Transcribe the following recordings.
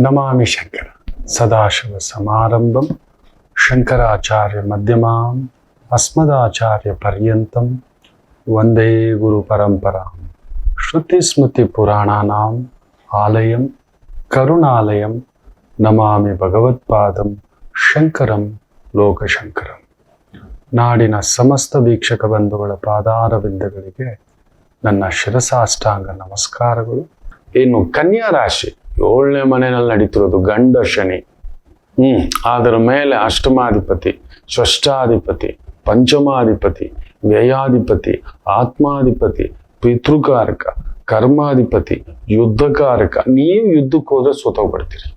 ನಮಾಮಿ ಶಂಕರ ಸದಾಶಿವ ಸಮಾರಂಭಂ ಶಂಕರಾಚಾರ್ಯ ಮಧ್ಯಮಾಂ ಅಸ್ಮದಾಚಾರ್ಯ ಪರ್ಯಂತಂ ವಂದೇ ಗುರು ಪರಂಪರಾಂ ಶ್ರುತಿ ಸ್ಮೃತಿ ಪುರಾಣಾನಾಂ ಆಲಯಂ ಕರುಣಾಲಯಂ ನಮಾಮಿ ಭಗವತ್ಪಾದಂ ಶಂಕರಂ ಲೋಕಶಂಕರಂ. ನಾಡಿನ ಸಮಸ್ತ ವೀಕ್ಷಕ ಬಂಧುಗಳ ಪಾದಾರವಿಂದಗಳಿಗೆ ನನ್ನ ಶಿರಸಾಷ್ಟಾಂಗ ನಮಸ್ಕಾರಗಳು. ಇನ್ನು ಕನ್ಯಾ ರಾಶಿ 7ನೇ ಮನೆಯಲ್ಲಿ ನಡೀತಿರೋದು ಗಂಡ ಶನಿ. ಅದರ ಮೇಲೆ ಅಷ್ಟಮಾಧಿಪತಿ, ಷಷ್ಠಾಧಿಪತಿ, ಪಂಚಮಾಧಿಪತಿ, ವ್ಯಯಾಧಿಪತಿ, ಆತ್ಮಾಧಿಪತಿ, ಪಿತೃಕಾರಕ, ಕರ್ಮಾಧಿಪತಿ, ಯುದ್ಧಕಾರಕ. ನೀವು ಯುದ್ಧಕ್ಕೆ ಹೋದ್ರೆ ಸೋತೋಗ್ಬಿಡ್ತೀರಿ.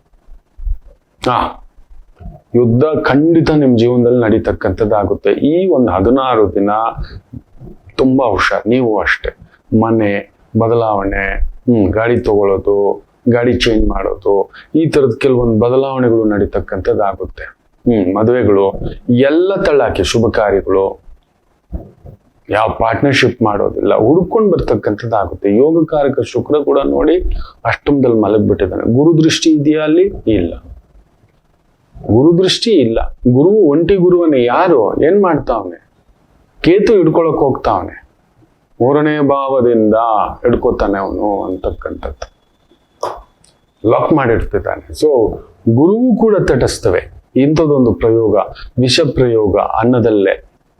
ಯುದ್ಧ ಖಂಡಿತ ನಿಮ್ಮ ಜೀವನದಲ್ಲಿ ನಡೀತಕ್ಕಂಥದ್ದಾಗುತ್ತೆ. ಈ ಒಂದು 16 ದಿನ ತುಂಬಾ ಹುಷಾರ್. ನೀವು ಅಷ್ಟೇ, ಮನೆ ಬದಲಾವಣೆ, ಗಾಡಿ ತಗೊಳ್ಳೋದು, ಗಾಡಿ ಚೇಂಜ್ ಮಾಡೋದು, ಈ ತರದ ಕೆಲವೊಂದು ಬದಲಾವಣೆಗಳು ನಡೀತಕ್ಕಂಥದ್ದಾಗುತ್ತೆ. ಮದುವೆಗಳು ಎಲ್ಲ ತಳ್ಳಾಕಿ, ಶುಭ ಕಾರ್ಯಗಳು, ಯಾವ ಪಾರ್ಟ್ನರ್ಶಿಪ್ ಮಾಡೋದಿಲ್ಲ, ಹುಡ್ಕೊಂಡು ಬರ್ತಕ್ಕಂಥದ್ದಾಗುತ್ತೆ. ಯೋಗಕಾರಕ ಶುಕ್ರ ಕೂಡ ನೋಡಿ ಅಷ್ಟಮದಲ್ಲಿ ಮಲಗ್ಬಿಟ್ಟಿದ್ದಾನೆ. ಗುರು ದೃಷ್ಟಿ ಇದೆಯಾ ಅಲ್ಲಿ? ಇಲ್ಲ, ಗುರು ದೃಷ್ಟಿ ಇಲ್ಲ. ಗುರು ಒಂಟಿ ಗುರುವನ್ನೇ ಯಾರು ಏನ್ ಮಾಡ್ತಾವನೆ? ಕೇತು ಹಿಡ್ಕೊಳಕ್ ಹೋಗ್ತಾವನೆ. 3ನೇ ಭಾವದಿಂದ ಹಿಡ್ಕೋತಾನೆ ಅವನು ಅಂತಕ್ಕಂಥದ್ದು, ಲಾಕ್ ಮಾಡಿರ್ತಿದ್ದಾನೆ. ಸೊ ಗುರುವು ಕೂಡ ತಟಸ್ಥವೇ. ಇಂಥದ್ದೊಂದು ಪ್ರಯೋಗ, ವಿಷ ಪ್ರಯೋಗ, ಅನ್ನದಲ್ಲೇ,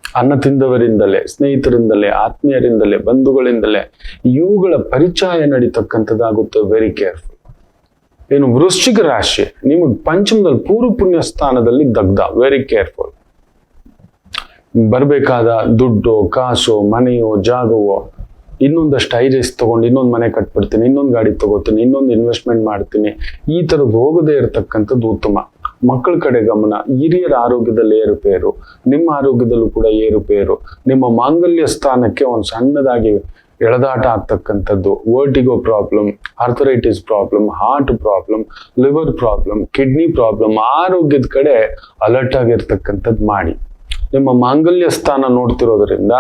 ಅನ್ನ ತಿಂದವರಿಂದಲೇ, ಸ್ನೇಹಿತರಿಂದಲೇ, ಆತ್ಮೀಯರಿಂದಲೇ, ಬಂಧುಗಳಿಂದಲೇ ಇವುಗಳ ಪರಿಚಯ ನಡೀತಕ್ಕಂಥದ್ದಾಗುತ್ತೆ. Very careful. ಏನು ವೃಶ್ಚಿಕ ರಾಶಿ, ನಿಮಗೆ ಪಂಚಮದಲ್ಲಿ ಪೂರ್ವ ಪುಣ್ಯ ಸ್ಥಾನದಲ್ಲಿ ದಗ್ಧ. Very careful. ಬರ್ಬೇಕಾದ ದುಡ್ಡು, ಕಾಸು, ಮನೆಯೋ, ಜಾಗವೋ, ಇನ್ನೊಂದಷ್ಟು ಐರಿಸ್ ತಗೊಂಡು ಇನ್ನೊಂದು ಮನೆ ಕಟ್ಬಿಡ್ತೀನಿ, ಇನ್ನೊಂದು ಗಾಡಿ ತಗೋತೀನಿ, ಇನ್ನೊಂದು ಇನ್ವೆಸ್ಟ್ಮೆಂಟ್ ಮಾಡ್ತೀನಿ, ಈ ತರದ್ದು ಹೋಗದೇ ಇರತಕ್ಕಂಥದ್ದು ಉತ್ತಮ. ಮಕ್ಕಳ ಕಡೆ ಗಮನ, ಹಿರಿಯರ ಆರೋಗ್ಯದಲ್ಲಿ ಏರುಪೇರು, ನಿಮ್ಮ ಆರೋಗ್ಯದಲ್ಲೂ ಕೂಡ ಏರುಪೇರು, ನಿಮ್ಮ ಮಾಂಗಲ್ಯ ಸ್ಥಾನಕ್ಕೆ ಒಂದು ಸಣ್ಣದಾಗಿ ಎಳೆದಾಟ ಆಗ್ತಕ್ಕಂಥದ್ದು, vertigo problem, arthritis problem, heart problem, liver problem, kidney problem, ಆರೋಗ್ಯದ ಕಡೆ ಅಲರ್ಟ್ ಆಗಿರ್ತಕ್ಕಂಥದ್ದು ಮಾಡಿ. ನಿಮ್ಮ ಮಾಂಗಲ್ಯ ಸ್ಥಾನ ನೋಡ್ತಿರೋದ್ರಿಂದ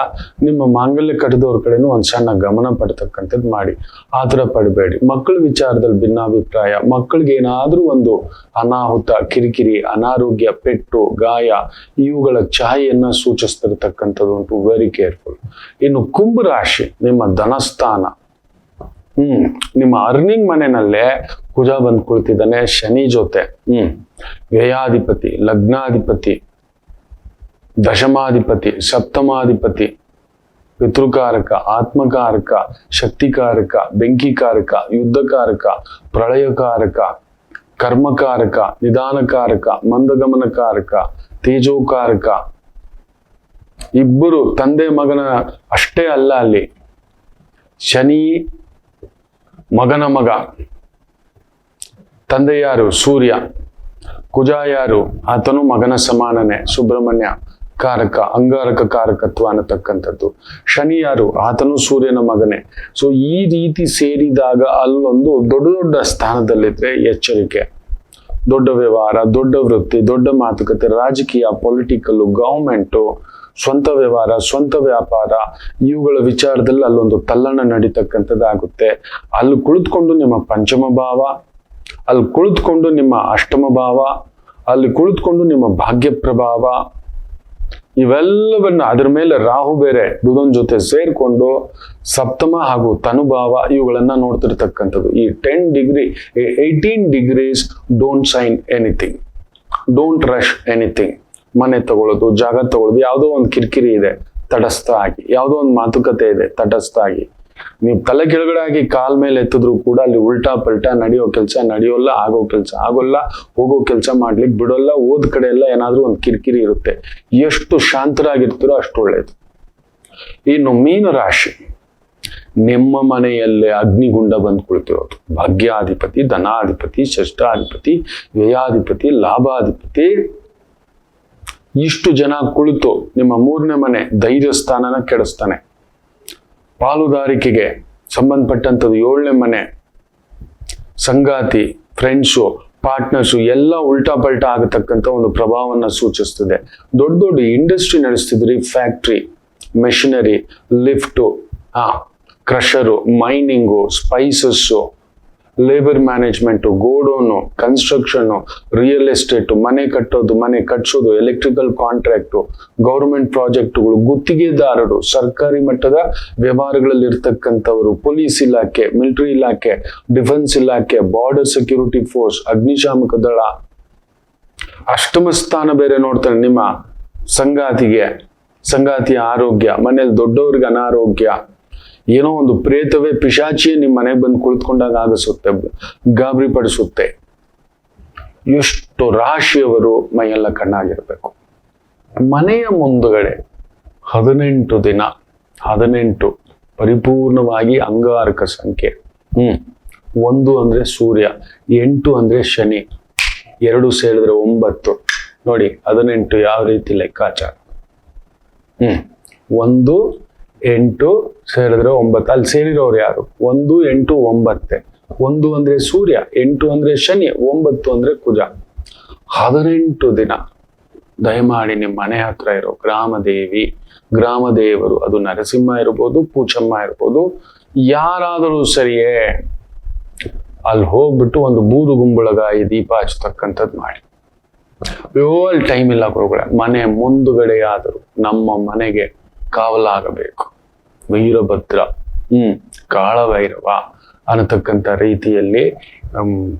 ನಿಮ್ಮ ಮಾಂಗಲ್ಯ ಕಟ್ಟದವ್ರ ಕಡೆನೂ ಒಂದು ಸಣ್ಣ ಗಮನ ಪಡ್ತಕ್ಕಂಥದ್ದು ಮಾಡಿ. ಆತರ ಪಡಬೇಡಿ. ಮಕ್ಕಳ ವಿಚಾರದಲ್ಲಿ ಭಿನ್ನಾಭಿಪ್ರಾಯ, ಮಕ್ಕಳಿಗೆ ಏನಾದ್ರೂ ಒಂದು ಅನಾಹುತ, ಕಿರಿಕಿರಿ, ಅನಾರೋಗ್ಯ, ಪೆಟ್ಟು, ಗಾಯ ಇವುಗಳ ಛಾಯೆಯನ್ನ ಸೂಚಿಸ್ತಿರ್ತಕ್ಕಂಥದ್ದು ಉಂಟು. Very careful. ಇನ್ನು ಕುಂಭರಾಶಿ, ನಿಮ್ಮ ಧನಸ್ಥಾನ, ನಿಮ್ಮ ಅರ್ನಿಂಗ್ ಮನೆಯಲ್ಲೇ ಕುಜ ಬಂದ್ ಕುಳಿತಿದ್ದಾನೆ ಶನಿ ಜೊತೆ. ವ್ಯಯಾಧಿಪತಿ, ಲಗ್ನಾಧಿಪತಿ, ದಶಮಾಧಿಪತಿ, ಸಪ್ತಮಾಧಿಪತಿ, ಪಿತೃಕಾರಕ, ಆತ್ಮಕಾರಕ, ಶಕ್ತಿಕಾರಕ, ಬೆಂಕಿಕಾರಕ, ಯುದ್ಧಕಾರಕ, ಪ್ರಳಯಕಾರಕ, ಕರ್ಮಕಾರಕ, ನಿಧಾನಕಾರಕ, ಮಂದಗಮನಕಾರಕ, ತೇಜೋಕಾರಕ. ಇಬ್ಬರು ತಂದೆ ಮಗನ ಅಷ್ಟೇ ಅಲ್ಲ, ಅಲ್ಲಿ ಶನಿ ಮಗನ ಮಗ. ತಂದೆ ಯಾರು? ಸೂರ್ಯ. ಕುಜ ಯಾರು? ಆತನು ಮಗನ ಸಮಾನನೇ, ಸುಬ್ರಹ್ಮಣ್ಯ ಕಾರಕ, ಅಂಗಾರಕ ಕಾರಕತ್ವ ಅನ್ನತಕ್ಕಂಥದ್ದು. ಶನಿ ಯಾರು? ಆತನು ಸೂರ್ಯನ ಮಗನೇ. ಸೊ ಈ ರೀತಿ ಸೇರಿದಾಗ ಅಲ್ಲೊಂದು ದೊಡ್ಡ ದೊಡ್ಡ ಸ್ಥಾನದಲ್ಲಿದ್ರೆ ಎಚ್ಚರಿಕೆ. ದೊಡ್ಡ ವ್ಯವಹಾರ, ದೊಡ್ಡ ವೃತ್ತಿ, ದೊಡ್ಡ ಮಾತುಕತೆ, ರಾಜಕೀಯ, ಪೊಲಿಟಿಕಲ್, ಗವರ್ಮೆಂಟು, ಸ್ವಂತ ವ್ಯವಹಾರ, ಸ್ವಂತ ವ್ಯಾಪಾರ, ಇವುಗಳ ವಿಚಾರದಲ್ಲಿ ಅಲ್ಲೊಂದು ತಲ್ಲಣ ನಡೀತಕ್ಕಂಥದ್ದಾಗುತ್ತೆ. ಅಲ್ಲಿ ಕುಳಿತುಕೊಂಡು ನಿಮ್ಮ ಪಂಚಮ ಭಾವ, ಅಲ್ಲಿ ಕುಳಿತುಕೊಂಡು ನಿಮ್ಮ ಅಷ್ಟಮ ಭಾವ, ಅಲ್ಲಿ ಕುಳಿತುಕೊಂಡು ನಿಮ್ಮ ಭಾಗ್ಯ ಪ್ರಭಾವ, ಇವೆಲ್ಲವನ್ನ ಅದರ ಮೇಲೆ ರಾಹು ಬೇರೆ ಬುಧನ್ ಜೊತೆ ಸೇರ್ಕೊಂಡು ಸಪ್ತಮ ಹಾಗೂ ತನುಭಾವ ಇವುಗಳನ್ನ ನೋಡ್ತಿರ್ತಕ್ಕಂಥದ್ದು. ಈ 18 degrees don't sign anything, don't rush anything. ಮನೆ ತಗೊಳ್ಳೋದು, ಜಾಗ ತಗೊಳ್ಳೋದು, ಯಾವುದೋ ಒಂದು ಕಿರಿಕಿರಿ ಇದೆ, ತಟಸ್ಥ ಆಗಿ. ಯಾವುದೋ ಒಂದು ಮಾತುಕತೆ ಇದೆ, ತಟಸ್ಥ ಆಗಿ. ನೀವು ತಲೆ ಕೆಳಗಡೆ ಆಗಿ ಕಾಲ್ ಮೇಲೆ ಎತ್ತಿದ್ರು ಕೂಡ ಅಲ್ಲಿ ಉಲ್ಟಾ ಪಲ್ಟಾ ನಡೆಯೋ ಕೆಲಸ ನಡೆಯೋಲ್ಲ, ಆಗೋ ಕೆಲಸ ಆಗೋಲ್ಲ, ಹೋಗೋ ಕೆಲಸ ಮಾಡ್ಲಿಕ್ಕೆ ಬಿಡೋಲ್ಲ. ಓದ್ ಕಡೆ ಎಲ್ಲ ಏನಾದ್ರೂ ಒಂದು ಕಿರಿಕಿರಿ ಇರುತ್ತೆ. ಎಷ್ಟು ಶಾಂತರಾಗಿರ್ತೀರೋ ಅಷ್ಟು ಒಳ್ಳೇದು. ಇನ್ನು ಮೀನ ರಾಶಿ, ನಿಮ್ಮ ಮನೆಯಲ್ಲೇ ಅಗ್ನಿಗುಂಡ ಬಂದ್ ಕುಳಿತಿರೋದು. ಭಾಗ್ಯಾಧಿಪತಿ, ಧನಾಧಿಪತಿ, ಷಷ್ಠಾಧಿಪತಿ, ವ್ಯಯಾಧಿಪತಿ, ಲಾಭಾಧಿಪತಿ, ಇಷ್ಟು ಜನ ಕುಳಿತು ನಿಮ್ಮ 3ನೇ ಮನೆ ಧೈರ್ಯ ಸ್ಥಾನನ ಕೆಡಿಸ್ತಾನೆ. ಪಾಲುದಾರಿಕೆಗೆ ಸಂಬಂಧಪಟ್ಟಂಥದ್ದು 7ನೇ ಮನೆ, ಸಂಗಾತಿ, ಫ್ರೆಂಡ್ಸು, ಪಾರ್ಟ್ನರ್ಸು ಎಲ್ಲ ಉಲ್ಟಾ ಪಲ್ಟಾ ಆಗತಕ್ಕಂಥ ಒಂದು ಪ್ರಭಾವವನ್ನ ಸೂಚಿಸ್ತದೆ. ದೊಡ್ಡ ದೊಡ್ಡ ಇಂಡಸ್ಟ್ರಿ ನಡೆಸ್ತಿದ್ರಿ, factory, machinery, lift, crusher, mining, spices, labour management, godown, construction, real estate, ಮನೆ ಕಟ್ಟೋದು, ಮನೆ ಕಟ್ಸೋದು, ಎಲೆಕ್ಟ್ರಿಕಲ್ ಕಾಂಟ್ರಾಕ್ಟು, ಗೌರ್ಮೆಂಟ್ ಪ್ರಾಜೆಕ್ಟುಗಳು, ಗುತ್ತಿಗೆದಾರರು, ಸರ್ಕಾರಿ ಮಟ್ಟದ ವ್ಯವಹಾರಗಳಲ್ಲಿ ಇರ್ತಕ್ಕಂಥವರು, ಪೊಲೀಸ್ ಇಲಾಖೆ, ಮಿಲಿಟರಿ ಇಲಾಖೆ, ಡಿಫೆನ್ಸ್ ಇಲಾಖೆ, ಬಾರ್ಡರ್ ಸೆಕ್ಯೂರಿಟಿ ಫೋರ್ಸ್, ಅಗ್ನಿಶಾಮಕ ದಳ. ಅಷ್ಟಮ ಸ್ಥಾನ ಬೇರೆ ನೋಡ್ತಾನೆ ನಿಮ್ಮ ಸಂಗಾತಿಯ ಆರೋಗ್ಯ, ಮನೇಲಿ ದೊಡ್ಡವ್ರಿಗೆ ಅನಾರೋಗ್ಯ, ಏನೋ ಒಂದು ಪ್ರೇತವೇ ಪಿಶಾಚಿಯೇ ನಿಮ್ಮ ಮನೆಗೆ ಬಂದು ಕುಳಿತುಕೊಂಡಾಗ ಆಗಿಸುತ್ತೆ, ಗಾಬರಿ ಪಡಿಸುತ್ತೆ. ಎಷ್ಟು ರಾಶಿಯವರು ಮೈಯೆಲ್ಲ ಕಣ್ಣಾಗಿರ್ಬೇಕು. ಮನೆಯ ಮುಂದುಗಡೆ 18 ದಿನ, 18 ಪರಿಪೂರ್ಣವಾಗಿ ಅಂಗಾರಕ ಸಂಖ್ಯೆ. 1 ಅಂದ್ರೆ ಸೂರ್ಯ, 8 ಅಂದ್ರೆ ಶನಿ, 2 ಸೇರಿದ್ರೆ 9. ನೋಡಿ 18 ಯಾವ ರೀತಿ ಲೆಕ್ಕಾಚಾರ. 1, 8 ಸೇರಿದ್ರೆ 9. ಅಲ್ಲಿ ಸೇರಿರೋರು ಯಾರು? 1, 8, 9. 1 ಅಂದ್ರೆ ಸೂರ್ಯ, 8 ಅಂದ್ರೆ ಶನಿ, 9 ಅಂದ್ರೆ ಕುಜ. 18 ದಿನ ದಯಮಾಡಿ ನಿಮ್ಮ ಮನೆ ಹತ್ರ ಇರೋ ಗ್ರಾಮದೇವರು, ಅದು ನರಸಿಂಹ ಇರ್ಬೋದು, ಪೂಚಮ್ಮ ಇರ್ಬೋದು, ಯಾರಾದರೂ ಸರಿಯೇ, ಅಲ್ಲಿ ಹೋಗ್ಬಿಟ್ಟು ಒಂದು ಬೂದು ಗುಂಬಳಗಾಯಿ ದೀಪ ಹಚ್ಚತಕ್ಕಂಥದ್ದು ಮಾಡಿ. ಅಲ್ಲಿ ಟೈಮ್ ಇಲ್ಲ ಗುರುಗಳೇ. ಮನೆ ಮುಂದುಗಡೆಯಾದರೂ ನಮ್ಮ ಮನೆಗೆ ಕಾವಲಾಗಬೇಕು. ವೀರಭದ್ರ, ಕಾಳಭೈರವ ಅನ್ನತಕ್ಕಂಥ ರೀತಿಯಲ್ಲಿ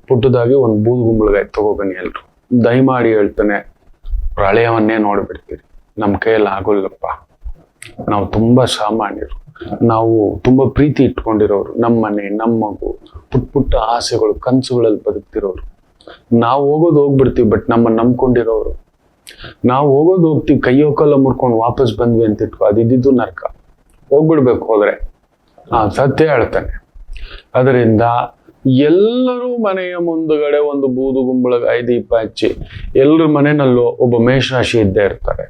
ಪುಟ್ಟದಾಗಿ ಒಂದು ಬೂದು ಗುಂಬಳಗಾಯಿ ತಗೋಬನ್ನಿ ಎಲ್ರು. ದಯಮಾಡಿ ಹೇಳ್ತಾನೆ, ಪ್ರಳಯವನ್ನೇ ನೋಡ್ಬಿಡ್ತೀರಿ. ನಮ್ಮ ಕೈಯಲ್ಲಿ ಆಗೋಲ್ಲಪ್ಪ. ನಾವು ತುಂಬಾ ಸಾಮಾನ್ಯರು, ನಾವು ತುಂಬಾ ಪ್ರೀತಿ ಇಟ್ಕೊಂಡಿರೋರು, ನಮ್ಮ ಮನೆ, ನಮ್ಮ ಮಗು, ಪುಟ್ಟ ಆಸೆಗಳು, ಕನಸುಗಳಲ್ಲಿ ಬದುಕ್ತಿರೋರು. ನಾವು ಹೋಗ್ಬಿಡ್ತೀವಿ, ಬಟ್ ನಮ್ಮನ್ನ ನಂಬ್ಕೊಂಡಿರೋರು. ನಾವು ಹೋಗ್ತೀವಿ, ಕೈಯೋಕಲ್ಲ ಮುರ್ಕೊಂಡು ವಾಪಸ್ ಬಂದ್ವಿ ಅಂತ ಇಟ್ಕೊ, ಅದಿದ್ದು ನರ್ಕ. ಹೋಗ್ಬಿಡ್ಬೇಕು ಹೋದ್ರೆ. ಸತ್ಯ ಹೇಳ್ತಾನೆ. ಅದರಿಂದ ಎಲ್ಲರೂ ಮನೆಯ ಮುಂದುಗಡೆ ಒಂದು ಬೂದು ಗುಂಬಳಗಾಯಿ ದೀಪ ಹಚ್ಚಿ. ಎಲ್ಲರ ಮನೆಯಲ್ಲೂ ಒಬ್ಬ ಮೇಷರಾಶಿ ಇದ್ದೇ ಇರ್ತಾರೆ,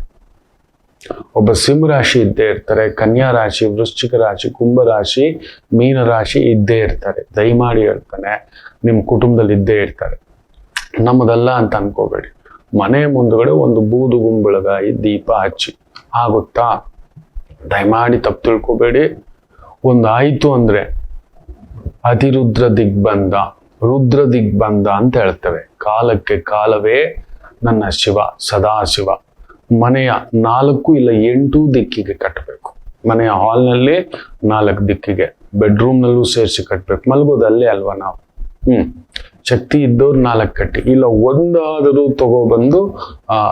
ಒಬ್ಬ ಸಿಂಹರಾಶಿ ಇದ್ದೇ ಇರ್ತಾರೆ, ಕನ್ಯಾ ರಾಶಿ, ವೃಶ್ಚಿಕ ರಾಶಿ, ಕುಂಭರಾಶಿ, ಮೀನರಾಶಿ ಇದ್ದೇ ಇರ್ತಾರೆ. ದಯಮಾಡಿ ಹೇಳ್ತಾನೆ, ನಿಮ್ಮ ಕುಟುಂಬದಲ್ಲಿ ಇದ್ದೇ ಇರ್ತಾರೆ. ನಮ್ಮದಲ್ಲ ಅಂತ ಅನ್ಕೋಬೇಡಿ. ಮನೆ ಮುಂದುಗಡೆ ಒಂದು ಬೂದು ಗುಂಬಳಗಾಯಿ ದೀಪ ಹಚ್ಚಿ. ಆಗುತ್ತಾ? ದಯಮಾಡಿ ತಪ್ಪು ತಿಳ್ಕೋಬೇಡಿ. ಒಂದಾಯ್ತು ಅಂದ್ರೆ ಅತಿರುದ್ರ ದಿಗ್ಬಂಧ, ರುದ್ರ ದಿಗ್ಬಂಧ ಅಂತ ಹೇಳ್ತೇವೆ. ಕಾಲಕ್ಕೆ ಕಾಲವೇ ನನ್ನ ಶಿವ, ಸದಾಶಿವ. ಮನೆಯ 4 ಇಲ್ಲ 8 ದಿಕ್ಕಿಗೆ ಕಟ್ಟಬೇಕು. ಮನೆಯ ಹಾಲ್ನಲ್ಲಿ 4 ದಿಕ್ಕಿಗೆ, ಬೆಡ್ರೂಮ್ನಲ್ಲೂ ಸೇರಿಸಿ ಕಟ್ಟಬೇಕು. ಮಲಗೋದಲ್ಲೇ ಅಲ್ವಾ ನಾವು. ಶಕ್ತಿ ಇದ್ದವ್ರು 4 ಕಟ್ಟಿ, ಇಲ್ಲ ಒಂದಾದರೂ ತಗೊಬಂದು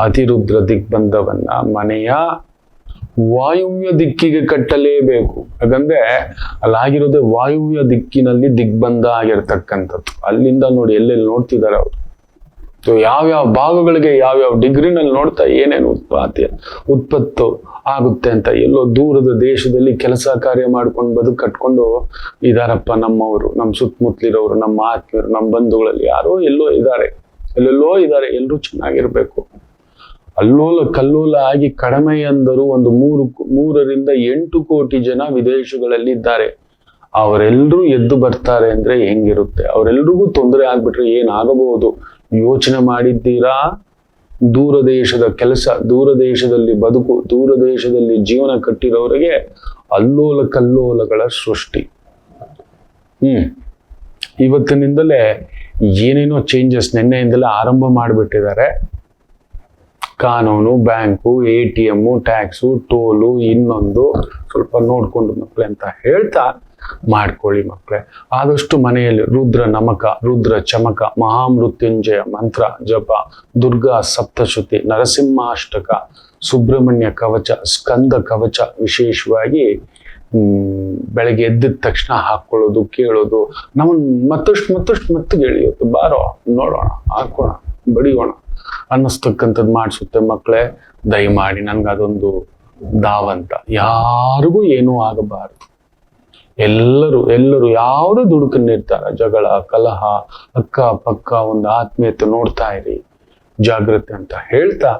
ಅತಿರುದ್ರ ದಿಗ್ಬಂಧವನ್ನ ಮನೆಯ ವಾಯುವ್ಯ ದಿಕ್ಕಿಗೆ ಕಟ್ಟಲೇಬೇಕು. ಯಾಕಂದ್ರೆ ಅಲ್ಲಾಗಿರೋದೇ ವಾಯುವ್ಯ ದಿಕ್ಕಿನಲ್ಲಿ ದಿಗ್ಬಂಧ ಆಗಿರ್ತಕ್ಕಂಥದ್ದು. ಅಲ್ಲಿಂದ ನೋಡಿ ಎಲ್ಲೆಲ್ಲಿ ನೋಡ್ತಿದ್ದಾರೆ ಅವರು. ಯಾವ್ಯಾವ ಭಾಗಗಳಿಗೆ ಯಾವ್ಯಾವ ಡಿಗ್ರಿನಲ್ಲಿ ನೋಡ್ತಾ ಏನೇನು ಉತ್ಪತ್ತು ಆಗುತ್ತೆ ಅಂತ. ಎಲ್ಲೋ ದೂರದ ದೇಶದಲ್ಲಿ ಕೆಲಸ ಕಾರ್ಯ ಮಾಡ್ಕೊಂಡು ಬದುಕು ಕಟ್ಕೊಂಡು ಇದಾರಪ್ಪ ನಮ್ಮವರು, ನಮ್ಮ ಸುತ್ತಮುತ್ತಲಿರೋರು, ನಮ್ಮ ಆತ್ಮೀಯರು, ನಮ್ಮ ಬಂಧುಗಳಲ್ಲಿ ಯಾರೋ ಎಲ್ಲೆಲ್ಲೋ ಇದ್ದಾರೆ. ಎಲ್ಲರೂ ಚೆನ್ನಾಗಿರ್ಬೇಕು. ಅಲ್ಲೋಲ ಕಲ್ಲೋಲ ಆಗಿ ಕಡಿಮೆ ಅಂದರು ಒಂದು 3 ರಿಂದ 8 ಕೋಟಿ ಜನ ವಿದೇಶಗಳಲ್ಲಿ ಇದ್ದಾರೆ. ಅವರೆಲ್ಲರೂ ಎದ್ದು ಬರ್ತಾರೆ ಅಂದ್ರೆ ಹೆಂಗಿರುತ್ತೆ? ಅವರೆಲ್ರಿಗೂ ತೊಂದರೆ ಆಗ್ಬಿಟ್ರೆ ಏನಾಗಬಹುದು? ಯೋಚನೆ ಮಾಡಿದ್ದೀರಾ? ದೂರದೇಶದ ಕೆಲಸ, ದೂರದೇಶದಲ್ಲಿ ಬದುಕು, ದೂರದೇಶದಲ್ಲಿ ಜೀವನ ಕಟ್ಟಿರೋರಿಗೆ ಅಲ್ಲೋಲ ಕಲ್ಲೋಲಗಳ ಸೃಷ್ಟಿ. ಇವತ್ತಿನಿಂದಲೇ ಏನೇನೋ ಚೇಂಜಸ್ ನಿನ್ನೆಯಿಂದಲೇ ಆರಂಭ ಮಾಡಿಬಿಟ್ಟಿದ್ದಾರೆ. ಕಾನೂನು, ಬ್ಯಾಂಕು, ATM, ಟ್ಯಾಕ್ಸು, ಟೋಲು, ಇನ್ನೊಂದು ಸ್ವಲ್ಪ ನೋಡ್ಕೊಂಡು ಮಕ್ಕಳೇ ಅಂತ ಹೇಳ್ತಾ ಮಾಡ್ಕೊಳ್ಳಿ ಮಕ್ಕಳೇ. ಆದಷ್ಟು ಮನೆಯಲ್ಲಿ ರುದ್ರ ನಮಕ, ರುದ್ರ ಚಮಕ, ಮಹಾಮೃತ್ಯುಂಜಯ ಮಂತ್ರ ಜಪ, ದುರ್ಗಾ ಸಪ್ತಶ್ರುತಿ, ನರಸಿಂಹಾಷ್ಟಕ, ಸುಬ್ರಹ್ಮಣ್ಯ ಕವಚ, ಸ್ಕಂದ ಕವಚ ವಿಶೇಷವಾಗಿ ಬೆಳಗ್ಗೆ ಎದ್ದಿದ ತಕ್ಷಣ ಹಾಕೊಳ್ಳೋದು, ಕೇಳೋದು. ನಮ್ಮನ್ನು ಮತ್ತಷ್ಟು ಗೆಳೆಯೋದು. ಬಾರೋ ನೋಡೋಣ, ಹಾಕೋಣ, ಬಡಿಯೋಣ ಅನ್ನಿಸ್ತಕ್ಕಂಥದ್ದು ಮಾಡಿಸುತ್ತೆ ಮಕ್ಕಳೇ. ದಯಮಾಡಿ ನನ್ಗದೊಂದು ಧಾವಂತ. ಯಾರಿಗೂ ಏನೂ ಆಗಬಾರದು. ಎಲ್ಲರೂ ಯಾವುದೋ ದುಡುಕನ್ನಿರ್ತಾರ. ಜಗಳ, ಕಲಹ, ಅಕ್ಕ ಪಕ್ಕ ಒಂದು ಆತ್ಮೀಯತೆ ನೋಡ್ತಾ ಇರಿ, ಜಾಗ್ರತೆ ಅಂತ ಹೇಳ್ತಾ